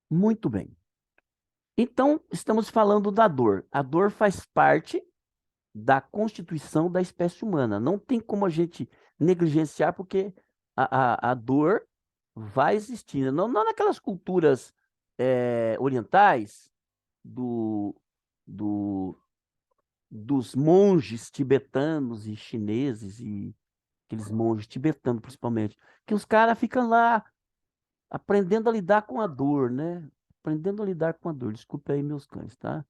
Muito bem. Então, estamos falando da dor. A dor faz parte da constituição da espécie humana. Não tem como a gente negligenciar, porque a dor vai existir. Não naquelas culturas orientais, do, do, dos monges tibetanos e chineses, e aqueles monges tibetanos principalmente, que os caras ficam lá aprendendo a lidar com a dor, né? Aprendendo a lidar com a dor. Desculpe aí meus cães, tá?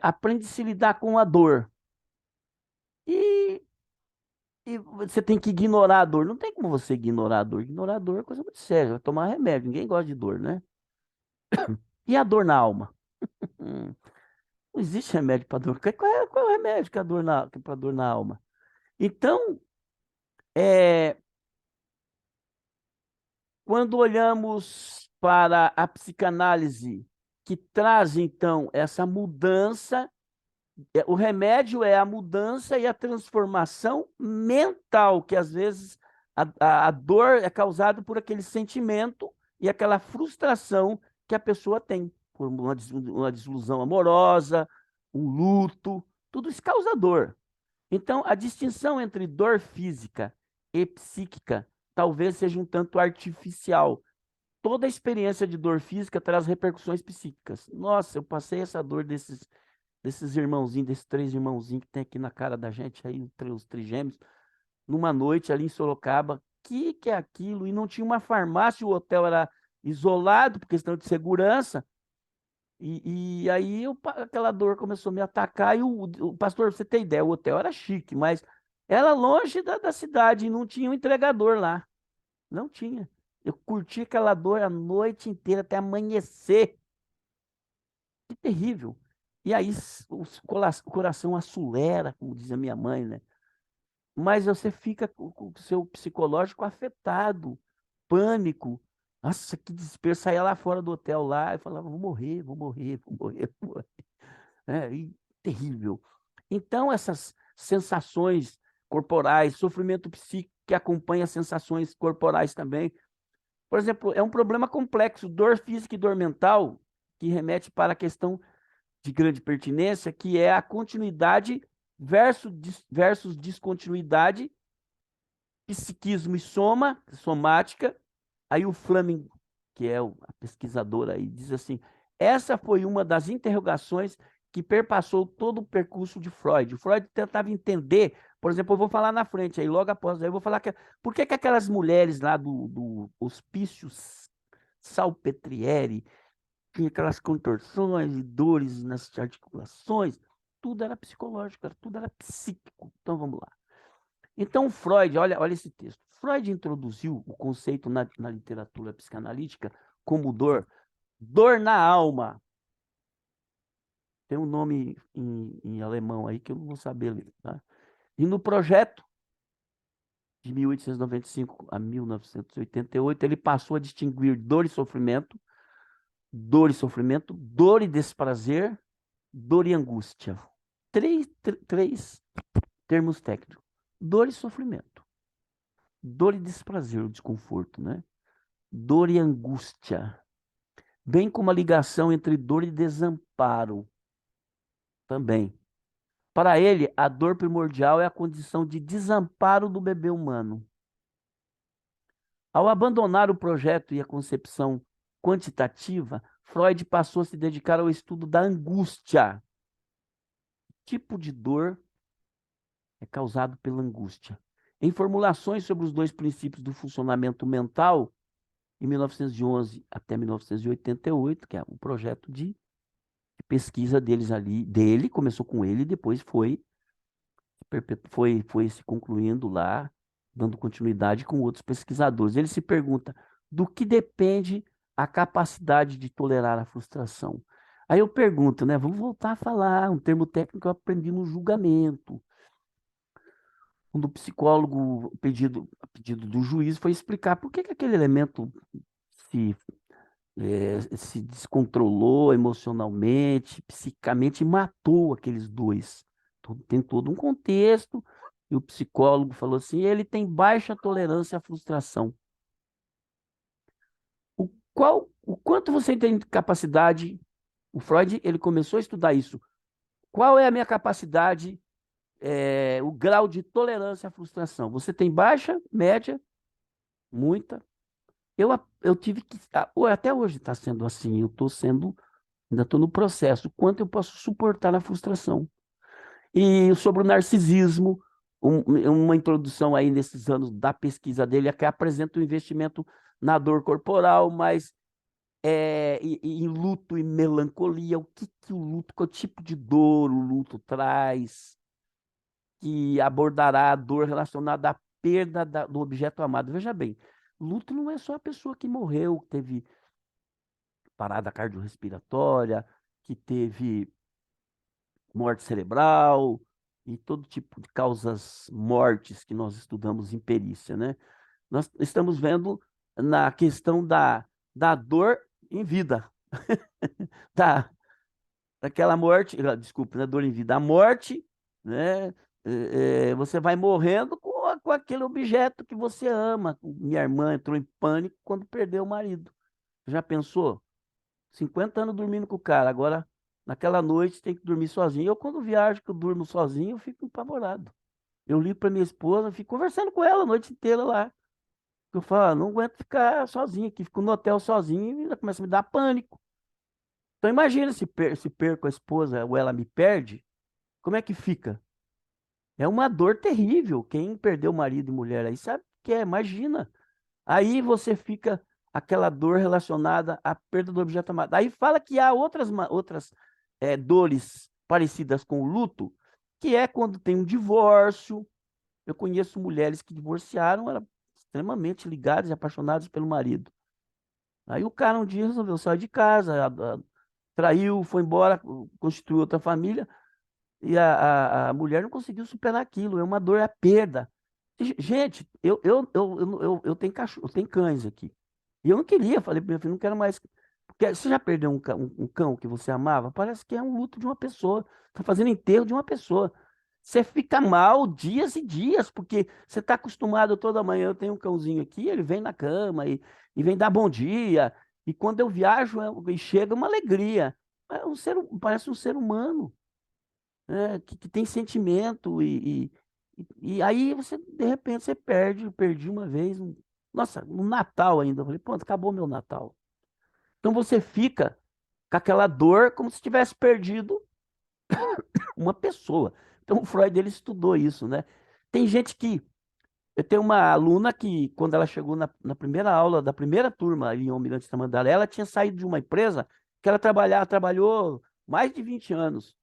Aprende a se lidar com a dor. E, e você tem que ignorar a dor. Não tem como você ignorar a dor. Ignorar a dor é coisa muito séria. Vai tomar remédio. Ninguém gosta de dor, né? E a dor na alma? Hum, não existe remédio para dor. Qual é o remédio que para dor na alma? Então, é, quando olhamos para a psicanálise, que traz então essa mudança, o remédio é a mudança e a transformação mental, que às vezes a dor é causada por aquele sentimento e aquela frustração que a pessoa tem, por uma desilusão amorosa, um luto, tudo isso causa dor. Então, a distinção entre dor física e psíquica talvez seja um tanto artificial. Toda a experiência de dor física traz repercussões psíquicas. Nossa, eu passei essa dor desses irmãozinhos, desses três irmãozinhos que tem aqui na cara da gente, aí, os trigêmeos, numa noite ali em Sorocaba. Que é aquilo? E não tinha uma farmácia, o hotel era isolado por questão de segurança. E aí aquela dor começou a me atacar. E o pastor, pra você ter ideia, o hotel era chique, mas era longe da cidade e não tinha um entregador lá. Não tinha. Eu curti aquela dor a noite inteira até amanhecer. Que terrível. E aí o coração acelera, como diz a minha mãe, né? Mas você fica com o seu psicológico afetado, pânico. Nossa, que desespero. Saía lá fora do hotel lá e falava, vou morrer, vou morrer, vou morrer, vou morrer. E terrível. Então, essas sensações corporais, sofrimento psíquico que acompanha as sensações corporais também. Por exemplo, é um problema complexo, dor física e dor mental, que remete para a questão de grande pertinência, que é a continuidade versus descontinuidade, psiquismo e somática. Aí o Fleming, que é a pesquisadora aí, diz assim: essa foi uma das interrogações que perpassou todo o percurso de Freud. O Freud tentava entender, por exemplo, eu vou falar na frente aí, logo após aí, eu vou falar por que aquelas mulheres lá do Hospício Salpetriere tinha aquelas contorções e dores nas articulações, tudo era psicológico, tudo era psíquico. Então vamos lá. Então Freud, olha esse texto. Freud introduziu o conceito na literatura psicanalítica como dor na alma. Tem um nome em alemão aí que eu não vou saber ler, tá? E no projeto de 1895 a 1988, ele passou a distinguir dor e desprazer, dor e angústia. Três termos técnicos. Dor e sofrimento. Dor e desprazer, o desconforto, né? Dor e angústia. Bem como a ligação entre dor e desamparo também. Para ele, a dor primordial é a condição de desamparo do bebê humano. Ao abandonar o projeto e a concepção quantitativa, Freud passou a se dedicar ao estudo da angústia. Tipo de dor é causado pela angústia. Em formulações sobre os dois princípios do funcionamento mental, em 1911 até 1988, que é um projeto de pesquisa deles ali, dele, começou com ele e depois foi se concluindo lá, dando continuidade com outros pesquisadores. Ele se pergunta do que depende a capacidade de tolerar a frustração. Aí eu pergunto, né? Vamos voltar a falar, um termo técnico que eu aprendi no julgamento. Quando o psicólogo, a pedido do juiz, foi explicar por que aquele elemento se, se descontrolou emocionalmente, psicamente, e matou aqueles dois. Então, tem todo um contexto, e o psicólogo falou assim: ele tem baixa tolerância à frustração. O quanto você tem de capacidade, o Freud, ele começou a estudar isso. Qual é a minha capacidade, o grau de tolerância à frustração? Você tem baixa, média, muita? Eu tive que, até hoje está sendo assim, ainda estou no processo, quanto eu posso suportar a frustração. E sobre o narcisismo, uma introdução aí nesses anos da pesquisa dele, é que apresenta o investimento na dor corporal, mas em luto e melancolia, o que, que o luto, qual tipo de dor o luto traz, que abordará a dor relacionada à perda do objeto amado. Veja bem, luto não é só a pessoa que morreu, que teve parada cardiorrespiratória, que teve morte cerebral e todo tipo de causas mortes que nós estudamos em perícia, né? Nós estamos vendo na questão da dor em vida, da, daquela morte, desculpa, da dor em vida, a morte, né? Você vai morrendo com aquele objeto que você ama. Minha irmã entrou em pânico quando perdeu o marido. Já pensou? 50 anos dormindo com o cara, agora naquela noite tem que dormir sozinho. Eu, quando viajo, que eu durmo sozinho, eu fico apavorado. Eu ligo para minha esposa, fico conversando com ela a noite inteira lá. Eu falo, não aguento ficar sozinho aqui, fico no hotel sozinho e ela começa a me dar pânico. Então imagina se perco a esposa ou ela me perde, como é que fica? É uma dor terrível. Quem perdeu marido e mulher aí sabe o que é, imagina. Aí você fica aquela dor relacionada à perda do objeto amado. Aí fala que há outras dores parecidas com o luto, que é quando tem um divórcio. Eu conheço mulheres que divorciaram, eram extremamente ligadas e apaixonadas pelo marido. Aí o cara um dia resolveu sair de casa, traiu, foi embora, constituiu outra família, e a mulher não conseguiu superar aquilo. É uma dor, é a perda. Gente, eu tenho cachorro, eu tenho cães aqui. E eu não queria, falei para minha filha, não quero mais. Porque você já perdeu um cão que você amava? Parece que é um luto de uma pessoa. Está fazendo enterro de uma pessoa. Você fica mal dias e dias, porque você está acostumado toda manhã. Eu tenho um cãozinho aqui, ele vem na cama e vem dar bom dia. E quando eu viajo, e chega uma alegria. Parece um ser humano, né, que tem sentimento e aí você, de repente, você perde. Eu perdi uma vez, nossa, no Natal ainda. Eu falei, pronto, acabou meu Natal. Então você fica com aquela dor como se tivesse perdido uma pessoa. Então o Freud ele estudou isso, né? Tem gente que. Eu tenho uma aluna que, quando ela chegou na primeira aula da primeira turma ali em Almirante Tamandaré, ela tinha saído de uma empresa que trabalhou mais de 20 anos.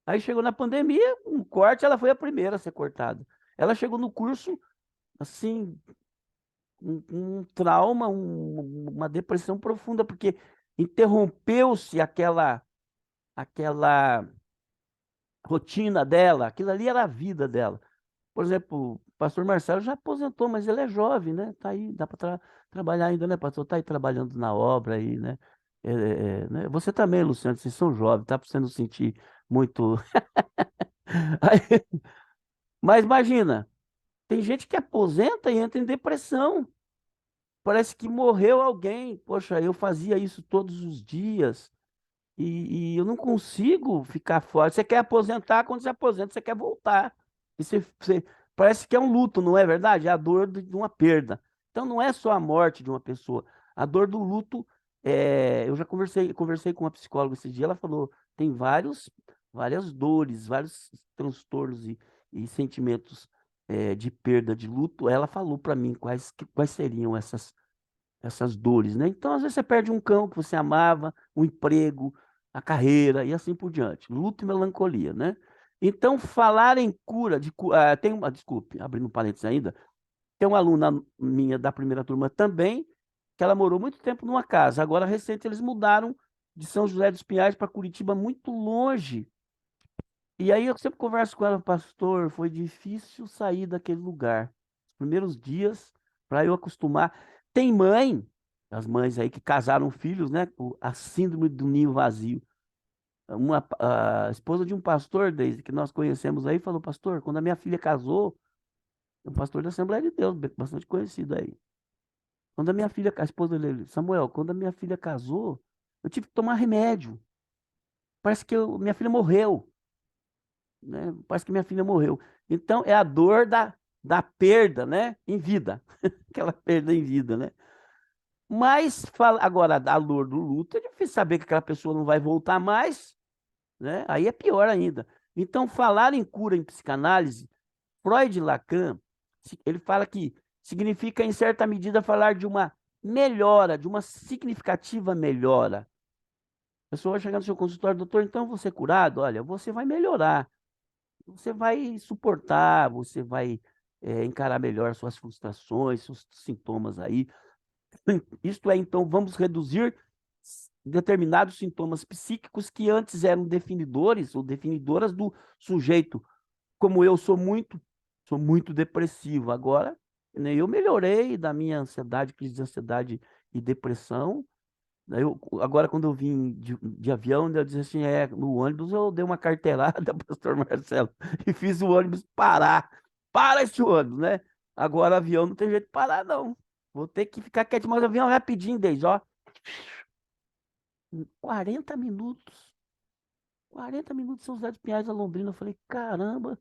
Aí chegou na pandemia, um corte, ela foi a primeira a ser cortada. Ela chegou no curso, assim, um trauma, uma depressão profunda, porque interrompeu-se aquela rotina dela, aquilo ali era a vida dela. Por exemplo, o pastor Marcelo já aposentou, mas ele é jovem, né? Tá aí, dá para trabalhar ainda, né, pastor? Tá aí trabalhando na obra aí, né? Né? Você também, Luciano, vocês são jovens, tá? Para você não sentir muito. Aí, mas imagina, tem gente que aposenta e entra em depressão. Parece que morreu alguém. Poxa, eu fazia isso todos os dias e eu não consigo ficar fora. Você quer aposentar, quando você aposenta, você quer voltar. E parece que é um luto, não é verdade? É a dor de uma perda. Então não é só a morte de uma pessoa. A dor do luto, eu já conversei com uma psicóloga esse dia, ela falou, tem várias dores, vários transtornos e sentimentos de perda, de luto. Ela falou para mim quais seriam essas dores, né? Então, às vezes você perde um cão que você amava, o emprego, a carreira e assim por diante. Luto e melancolia, né? Então, falar em cura tem uma, desculpe, abrindo um parênteses ainda, tem uma aluna minha da primeira turma também, que ela morou muito tempo numa casa. Agora, recente, eles mudaram de São José dos Pinhais para Curitiba, muito longe. E aí eu sempre converso com ela, pastor, foi difícil sair daquele lugar. Os primeiros dias, para eu acostumar. Tem mãe, as mães aí que casaram filhos, né? A síndrome do ninho vazio. A esposa de um pastor, desde que nós conhecemos aí, falou, pastor, quando a minha filha casou, é um pastor da Assembleia de Deus, bastante conhecido aí. Quando a minha filha, a esposa dele, Samuel, quando a minha filha casou, eu tive que tomar remédio. Parece que minha filha morreu, né? Parece que minha filha morreu. Então, é a dor da perda, né? Em vida. Aquela perda em vida, né? Mas, agora, a dor do luto, é difícil saber que aquela pessoa não vai voltar mais, né? Aí é pior ainda. Então, falar em cura em psicanálise, Freud e Lacan, ele fala que significa, em certa medida, falar de uma melhora, de uma significativa melhora. A pessoa vai chegar no seu consultório, doutor, então você é curado? Olha, você vai melhorar, você vai suportar, você vai encarar melhor suas frustrações, seus sintomas aí. Isto é, então, vamos reduzir determinados sintomas psíquicos que antes eram definidores ou definidoras do sujeito. Como eu sou muito depressivo. Agora, né, eu melhorei da minha ansiedade, crise de ansiedade e depressão. Agora, quando eu vim de avião, eu disse assim, no ônibus eu dei uma carteirada, pastor Marcelo, e fiz o ônibus parar. Para esse ônibus, né? Agora, avião não tem jeito de parar, não. Vou ter que ficar quieto, mas o avião é rapidinho, desde, ó. 40 minutos. 40 minutos São José dos Pinhais a Londrina. Eu falei, caramba,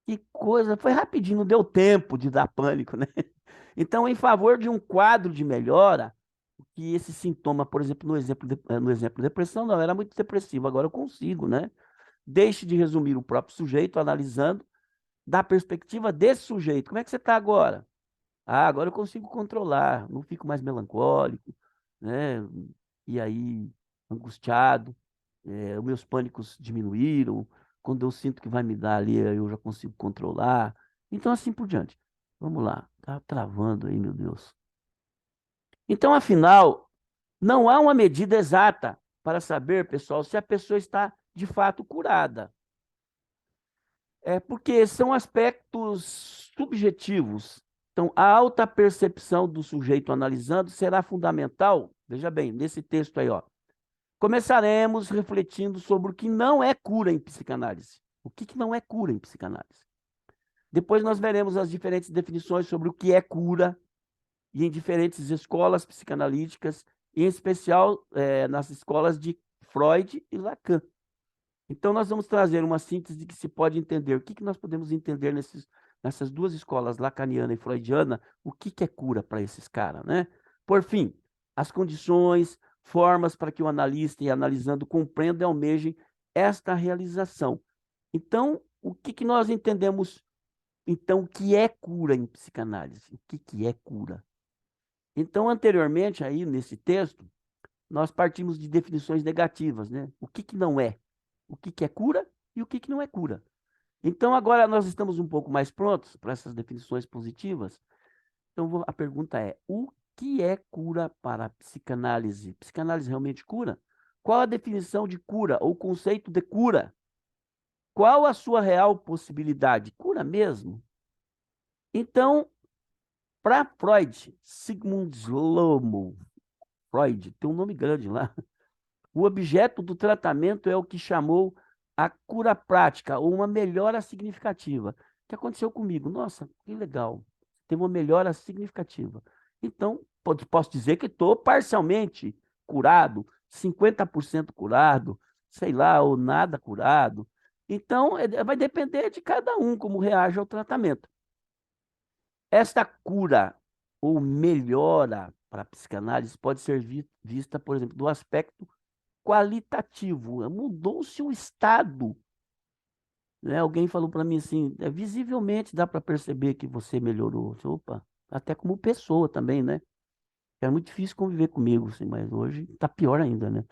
que coisa. Foi rapidinho, não deu tempo de dar pânico, né? Então, em favor de um quadro de melhora, que esse sintoma, por exemplo, no exemplo depressão, não, era muito depressivo, agora eu consigo, né? Deixe de resumir o próprio sujeito, analisando da perspectiva desse sujeito. Como é que você está agora? Ah, agora eu consigo controlar, não fico mais melancólico, né? E aí, angustiado, os meus pânicos diminuíram, quando eu sinto que vai me dar ali, eu já consigo controlar. Então, assim por diante. Vamos lá, tá travando aí, meu Deus. Então, afinal, não há uma medida exata para saber, pessoal, se a pessoa está de fato curada. É porque são aspectos subjetivos. Então, a alta percepção do sujeito analisando será fundamental. Veja bem, nesse texto aí, ó. Começaremos refletindo sobre o que não é cura em psicanálise. O que não é cura em psicanálise? Depois nós veremos as diferentes definições sobre o que é cura e em diferentes escolas psicanalíticas, em especial nas escolas de Freud e Lacan. Então, nós vamos trazer uma síntese que se pode entender. O que nós podemos entender nessas duas escolas, lacaniana e freudiana, o que é cura para esses caras, né? Por fim, as condições, formas para que o analista e analisando compreendam e almejem esta realização. Então, o que nós entendemos, então, o que é cura em psicanálise? O que é cura? Então, anteriormente, aí nesse texto, nós partimos de definições negativas, né? O que não é? O que é cura e o que não é cura. Então, agora nós estamos um pouco mais prontos para essas definições positivas. Então, a pergunta é: o que é cura para a psicanálise? Psicanálise realmente cura? Qual a definição de cura ou conceito de cura? Qual a sua real possibilidade? Cura mesmo? Então, para Freud, Sigmund Slomo, Freud, tem um nome grande lá. O objeto do tratamento é o que chamou a cura prática, ou uma melhora significativa. O que aconteceu comigo? Nossa, que legal. Teve uma melhora significativa. Então, posso dizer que estou parcialmente curado, 50% curado, sei lá, ou nada curado. Então, vai depender de cada um como reage ao tratamento. Esta cura ou melhora para a psicanálise pode ser vista, por exemplo, do aspecto qualitativo. Mudou-se o estado. Né? Alguém falou para mim assim, visivelmente dá para perceber que você melhorou. Opa, até como pessoa também, né? Era muito difícil conviver comigo, assim, mas hoje está pior ainda, né?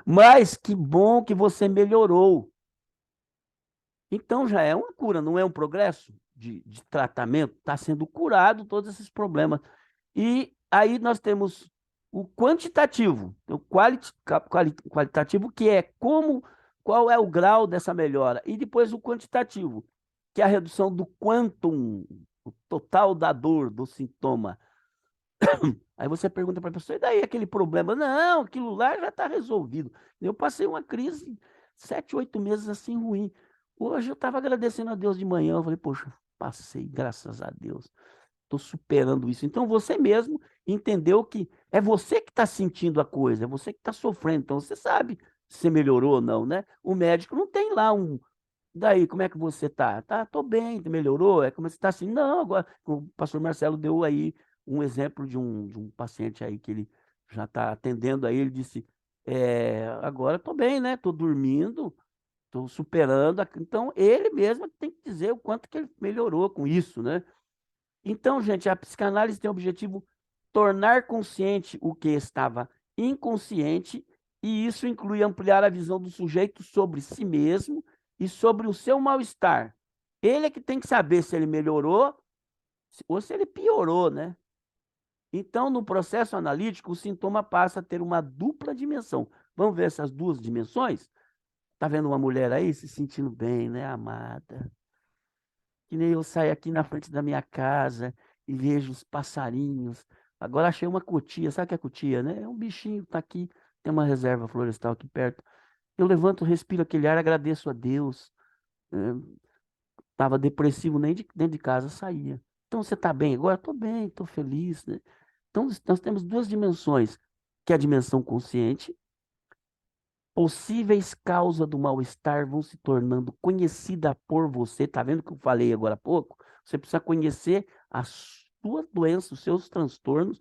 Mas que bom que você melhorou. Então já é uma cura, não é um progresso de tratamento. Está sendo curado todos esses problemas. E aí nós temos o quantitativo, o qualitativo, que é qual é o grau dessa melhora. E depois o quantitativo, que é a redução do quantum, o total da dor, do sintoma. Aí você pergunta para a pessoa, e daí aquele problema? Não, aquilo lá já está resolvido. Eu passei uma crise 7, 8 meses assim ruim. Hoje eu estava agradecendo a Deus de manhã, eu falei, poxa, passei, graças a Deus. estou superando isso. Então, você mesmo entendeu que é você que está sentindo a coisa, é você que está sofrendo. Então, você sabe se você melhorou ou não, né? O médico não tem lá um. Daí, como é que você tá? Tá, tô bem, melhorou? É como você está assim? Não, agora, o pastor Marcelo deu aí um exemplo de um paciente aí que ele já está atendendo aí, ele disse, agora tô bem, né? Tô dormindo, tô superando. Então, ele mesmo tem que dizer o quanto que ele melhorou com isso, né? Então, gente, a psicanálise tem o objetivo tornar consciente o que estava inconsciente, e isso inclui ampliar a visão do sujeito sobre si mesmo e sobre o seu mal-estar. Ele é que tem que saber se ele melhorou ou se ele piorou, né? Então, no processo analítico, o sintoma passa a ter uma dupla dimensão. Vamos ver essas duas dimensões? Tá vendo uma mulher aí se sentindo bem, né, amada? Que nem eu saio aqui na frente da minha casa e vejo os passarinhos. Agora achei uma cutia, sabe o que é cutia, né? É um bichinho que tá aqui, tem uma reserva florestal aqui perto. Eu levanto, respiro aquele ar, agradeço a Deus. Estava depressivo, nem dentro de casa saía. Então você está bem agora? Estou bem, estou feliz, né? Então nós temos duas dimensões, que é a dimensão consciente. Possíveis causas do mal-estar vão se tornando conhecida por você. Tá vendo o que eu falei agora há pouco? Você precisa conhecer a sua doença, os seus transtornos,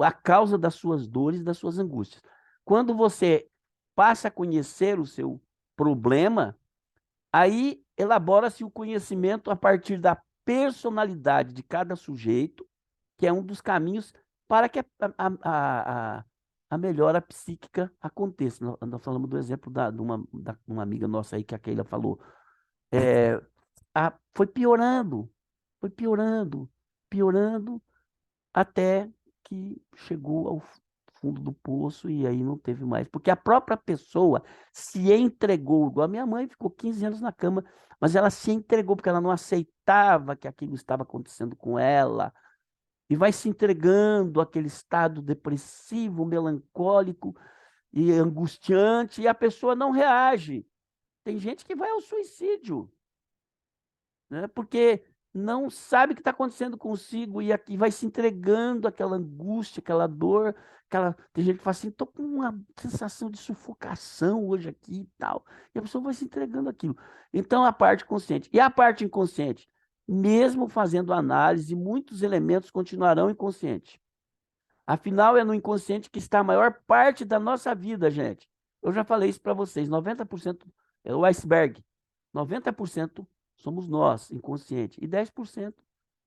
a causa das suas dores, das suas angústias. Quando você passa a conhecer o seu problema, aí elabora-se o conhecimento a partir da personalidade de cada sujeito, que é um dos caminhos para que a melhora psíquica aconteça. Nós falamos do exemplo de uma amiga nossa aí, que a Keila falou. É, foi foi piorando, piorando, até que chegou ao fundo do poço e aí não teve mais. Porque a própria pessoa se entregou, igual a minha mãe, ficou 15 anos na cama, mas ela se entregou porque ela não aceitava que aquilo estava acontecendo com ela. E vai se entregando àquele estado depressivo, melancólico e angustiante, e a pessoa não reage. Tem gente que vai ao suicídio, né? Porque não sabe o que está acontecendo consigo e aqui vai se entregando àquela angústia, aquela dor, tem gente que fala assim, estou com uma sensação de sufocação hoje aqui e tal, e a pessoa vai se entregando àquilo. Então, a parte consciente. E a parte inconsciente? Mesmo fazendo análise, muitos elementos continuarão inconscientes. Afinal, é no inconsciente que está a maior parte da nossa vida, gente. Eu já falei isso para vocês, 90% é o iceberg. 90% somos nós, inconsciente, e 10%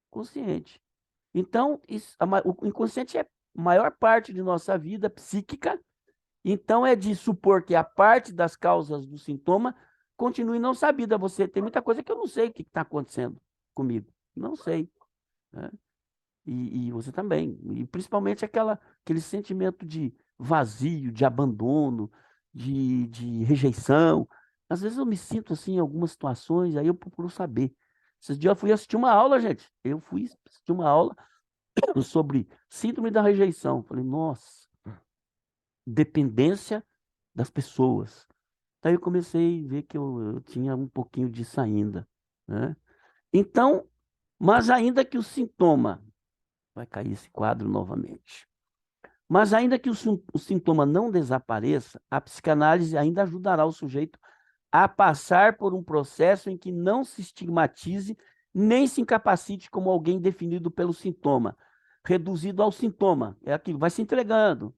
consciente. Então, o inconsciente é a maior parte de nossa vida psíquica, então é de supor que a parte das causas do sintoma continue não sabida. Você tem muita coisa que eu não sei o que está acontecendo comigo. Não sei, né? E você também. E principalmente aquele sentimento de vazio, de abandono, de rejeição. Às vezes eu me sinto assim em algumas situações, aí eu procuro saber. Esses dias eu fui assistir uma aula, gente. Eu fui assistir uma aula sobre síndrome da rejeição. Falei, nossa, dependência das pessoas. Daí eu comecei a ver que eu tinha um pouquinho disso ainda, né? Então, mas ainda que o sintoma, vai cair esse quadro novamente. Mas ainda que o sintoma não desapareça, a psicanálise ainda ajudará o sujeito a passar por um processo em que não se estigmatize nem se incapacite como alguém definido pelo sintoma, reduzido ao sintoma. É aquilo, vai se entregando,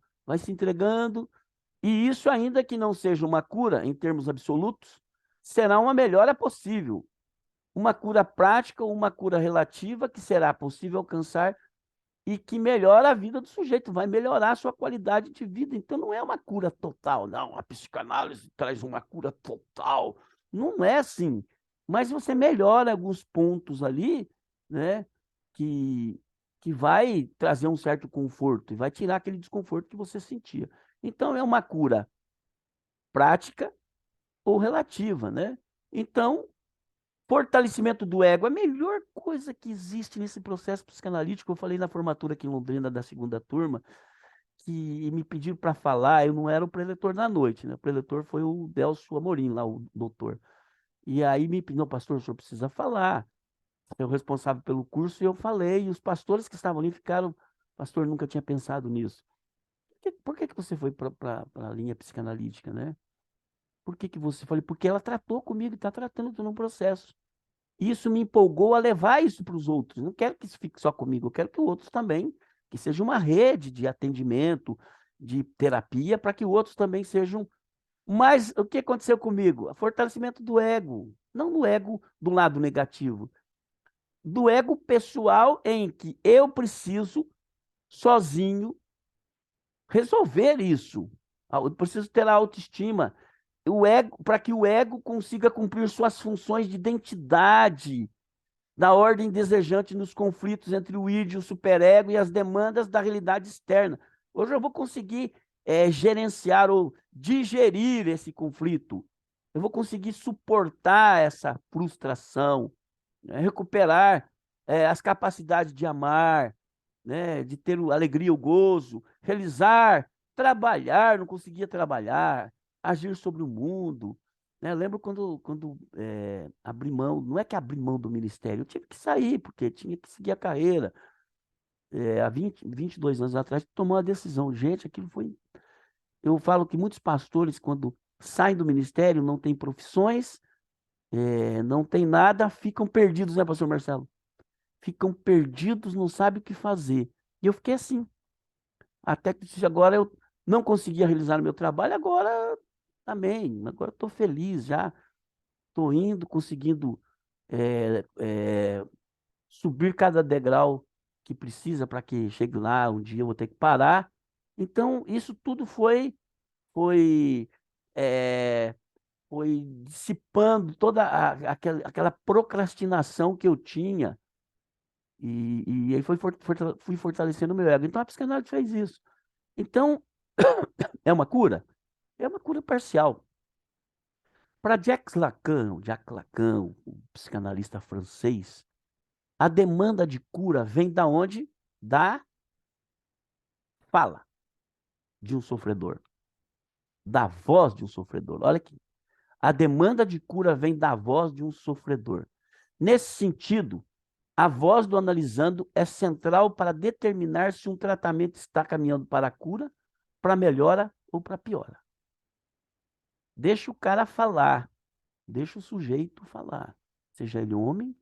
e isso, ainda que não seja uma cura em termos absolutos, será uma melhora possível. Uma cura prática ou uma cura relativa que será possível alcançar e que melhora a vida do sujeito, vai melhorar a sua qualidade de vida. Então, não é uma cura total, não. A psicanálise traz uma cura total. Não é assim. Mas você melhora alguns pontos ali, né, que, que vai trazer um certo conforto e vai tirar aquele desconforto que você sentia. Então, é uma cura prática ou relativa, né? Então, fortalecimento do ego, a melhor coisa que existe nesse processo psicanalítico. Eu falei na formatura aqui em Londrina da segunda turma, que me pediram para falar, eu não era o preletor da noite, né? O preletor foi o Delcio Amorim, lá, o doutor. E aí me pediu, não, pastor, o senhor precisa falar. ser o responsável pelo curso, e eu falei, e os pastores que estavam ali ficaram, pastor, nunca tinha pensado nisso. Por que que você foi para a linha psicanalítica, né? Por que que você? Falei, porque ela tratou comigo, está tratando no processo. Isso me empolgou a levar isso para os outros. Não quero que isso fique só comigo, eu quero que outros também, que seja uma rede de atendimento, de terapia, para que outros também sejam. Mas o que aconteceu comigo? O fortalecimento do ego. Não do ego do lado negativo, do ego pessoal em que eu preciso, sozinho, resolver isso. Eu preciso ter a autoestima. O ego, para que o ego consiga cumprir suas funções de identidade, da ordem desejante nos conflitos entre o id e o superego e as demandas da realidade externa. Hoje eu vou conseguir gerenciar ou digerir esse conflito. Eu vou conseguir suportar essa frustração, né? Recuperar as capacidades de amar, né? De ter alegria, o gozo, realizar, trabalhar, não conseguia trabalhar, agir sobre o mundo, né? Eu lembro quando abri mão, não é que abri mão do ministério, eu tive que sair, porque tinha que seguir a carreira. Há 22 anos atrás, tomou a decisão. Gente, aquilo foi. Eu falo que muitos pastores, quando saem do ministério, não têm profissões, não tem nada, ficam perdidos, né, pastor Marcelo? Ficam perdidos, não sabem o que fazer. E eu fiquei assim. Até que se agora eu não conseguia realizar o meu trabalho, agora, amém. Agora estou feliz já. Estou indo, conseguindo é, é, subir cada degrau que precisa para que chegue lá, um dia eu vou ter que parar. Então, isso tudo foi, é, foi dissipando toda aquela procrastinação que eu tinha. E aí fui fortalecendo o meu ego. Então, a psicanálise fez isso. Então, é uma cura? É uma cura parcial. Para Jacques Lacan, o psicanalista francês, a demanda de cura vem da onde? Da fala de um sofredor, da voz de um sofredor. Olha aqui. A demanda de cura vem da voz de um sofredor. Nesse sentido, a voz do analisando é central para determinar se um tratamento está caminhando para a cura, para a melhora ou para a piora. Deixa o cara falar, deixa o sujeito falar, seja ele homem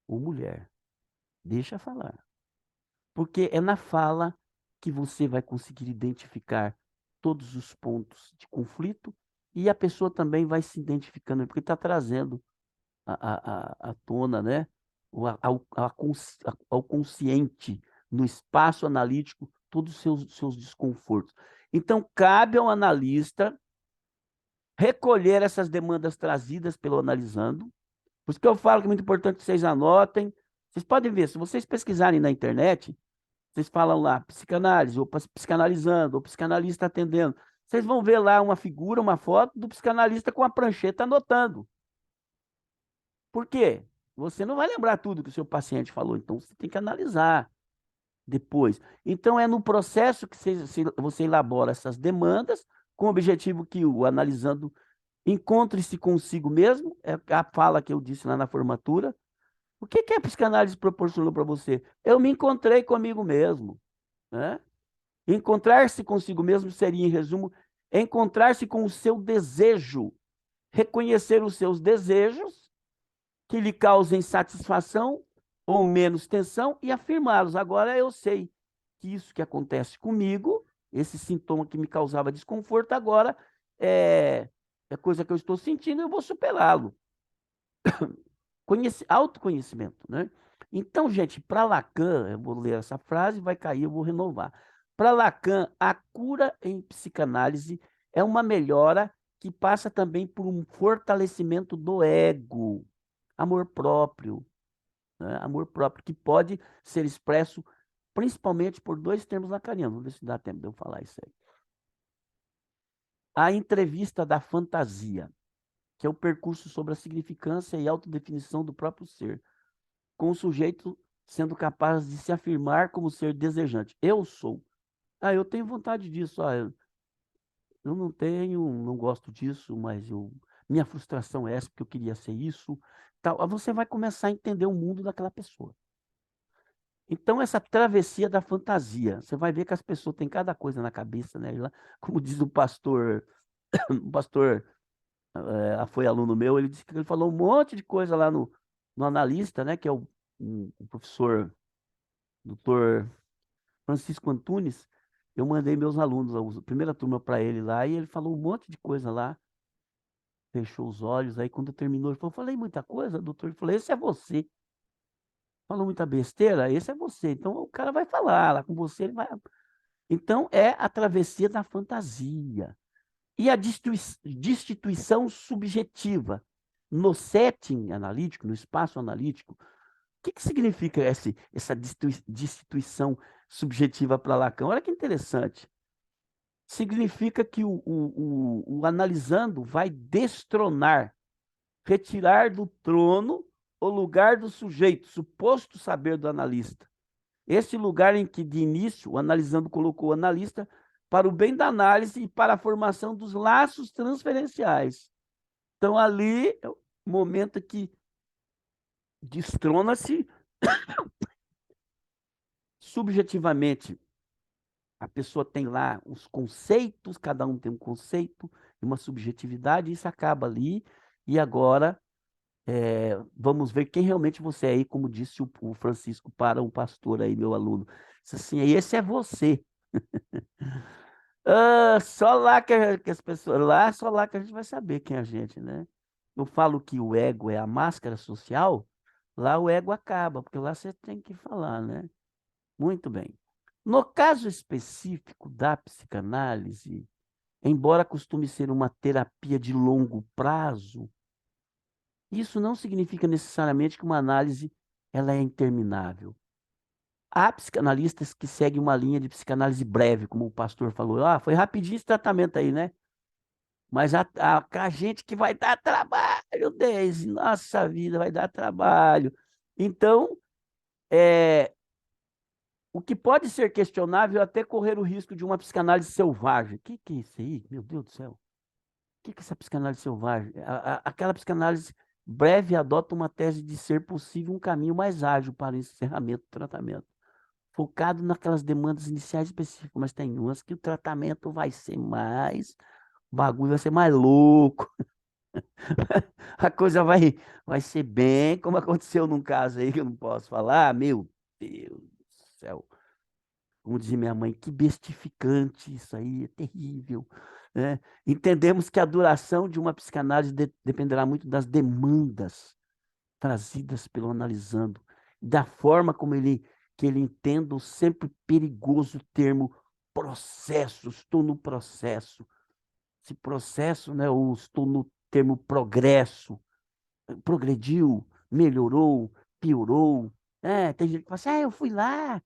ou mulher. Deixa falar. Porque é na fala que você vai conseguir identificar todos os pontos de conflito e a pessoa também vai se identificando, porque está trazendo à tona, né? Ao consciente, no espaço analítico, todos os seus desconfortos. Então, cabe ao analista recolher essas demandas trazidas pelo analisando. Por isso que eu falo que é muito importante que vocês anotem. Vocês podem ver, se vocês pesquisarem na internet, vocês falam lá, psicanálise, ou psicanalizando, ou psicanalista atendendo. Vocês vão ver lá uma figura, uma foto do psicanalista com a prancheta anotando. Por quê? Você não vai lembrar tudo que o seu paciente falou, então você tem que analisar depois. Então, é no processo que você elabora essas demandas, com o objetivo que o analisando encontre-se consigo mesmo, é a fala que eu disse lá na formatura. O que que a psicanálise proporcionou para você? Eu me encontrei comigo mesmo, né? Encontrar-se consigo mesmo seria, em resumo, encontrar-se com o seu desejo, reconhecer os seus desejos que lhe causem satisfação ou menos tensão e afirmá-los. Agora eu sei que isso que acontece comigo, esse sintoma que me causava desconforto, agora é coisa que eu estou sentindo e eu vou superá-lo. Autoconhecimento, né? Então, gente, para Lacan, eu vou ler essa frase, vai cair, eu vou renovar. Para Lacan, a cura em psicanálise é uma melhora que passa também por um fortalecimento do ego, amor próprio, né? Amor próprio, que pode ser expresso principalmente por dois termos lacanianos. Vamos ver se dá tempo de eu falar isso aí. A entrevista da fantasia, que é o percurso sobre a significância e autodefinição do próprio ser, com o sujeito sendo capaz de se afirmar como ser desejante. Eu sou. Eu tenho vontade disso. Eu não tenho, não gosto disso, mas eu minha frustração é essa, porque eu queria ser isso, tal. Aí você vai começar a entender o mundo daquela pessoa. Então, essa travessia da fantasia, você vai ver que as pessoas têm cada coisa na cabeça, né? Como diz o pastor foi aluno meu, ele disse que ele falou um monte de coisa lá no analista, né? Que é o professor, doutor Francisco Antunes. Eu mandei meus alunos, a primeira turma para ele lá, e ele falou um monte de coisa lá, fechou os olhos. Aí, quando terminou, ele falou: falei muita coisa, doutor. Ele falou: esse é você. Falou muita besteira, esse é você. Então, o cara vai falar lá com você, ele vai. Então, é a travessia da fantasia. E a destituição subjetiva. No setting analítico, no espaço analítico, o que significa essa destituição subjetiva para Lacan? Olha que interessante. Significa que o analisando vai destronar, retirar do trono o lugar do sujeito, suposto saber do analista. Esse lugar em que, de início, o analisando colocou o analista para o bem da análise e para a formação dos laços transferenciais. Então, ali é o momento que destrona-se subjetivamente. A pessoa tem lá os conceitos, cada um tem um conceito, uma subjetividade, e isso acaba ali. E agora, vamos ver quem realmente você é aí, como disse o Francisco para um pastor aí, meu aluno. Disse assim: esse é você. Só lá que as pessoas, lá, só lá que a gente vai saber quem é a gente, né? Eu falo que o ego é a máscara social, lá o ego acaba, porque lá você tem que falar, né? Muito bem. No caso específico da psicanálise, embora costume ser uma terapia de longo prazo, isso não significa necessariamente que uma análise ela é interminável. Há psicanalistas que seguem uma linha de psicanálise breve, como o pastor falou. Ah, foi rapidinho esse tratamento aí, né? Mas a gente que vai dar trabalho, Deise, nossa vida vai dar trabalho. Então, é, o que pode ser questionável é até correr o risco de uma psicanálise selvagem. O que é isso aí? Meu Deus do céu. O que é essa psicanálise selvagem? Aquela psicanálise breve adota uma tese de ser possível um caminho mais ágil para o encerramento do tratamento, focado naquelas demandas iniciais específicas, mas tem umas que o tratamento vai ser mais, o bagulho vai ser mais louco. A coisa vai ser bem, como aconteceu num caso aí que eu não posso falar. Meu Deus do céu. Como dizia minha mãe, que bestificante isso aí, é terrível. Né? Entendemos que a duração de uma psicanálise dependerá muito das demandas trazidas pelo analisando, da forma como que ele entenda o sempre perigoso termo processo. Estou no processo. Esse processo, né, ou estou no termo progresso. Progrediu, melhorou, piorou. Tem gente que fala assim: eu fui lá,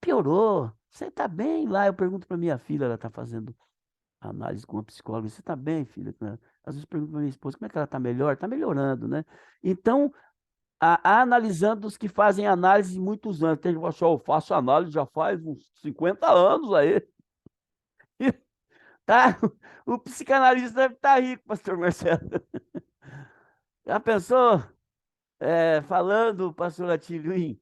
piorou. Você está bem lá? Eu pergunto para minha filha, ela está fazendo análise com uma psicóloga. Você está bem, filha? Às vezes eu pergunto para minha esposa: como é que ela está melhor? Está melhorando, né? Então, analisando os que fazem análise muitos anos. Tem gente que fala assim: eu faço análise já faz uns 50 anos aí. Tá? O psicanalista deve estar rico, pastor Marcelo. Já pensou? Falando, pastor Atílio, em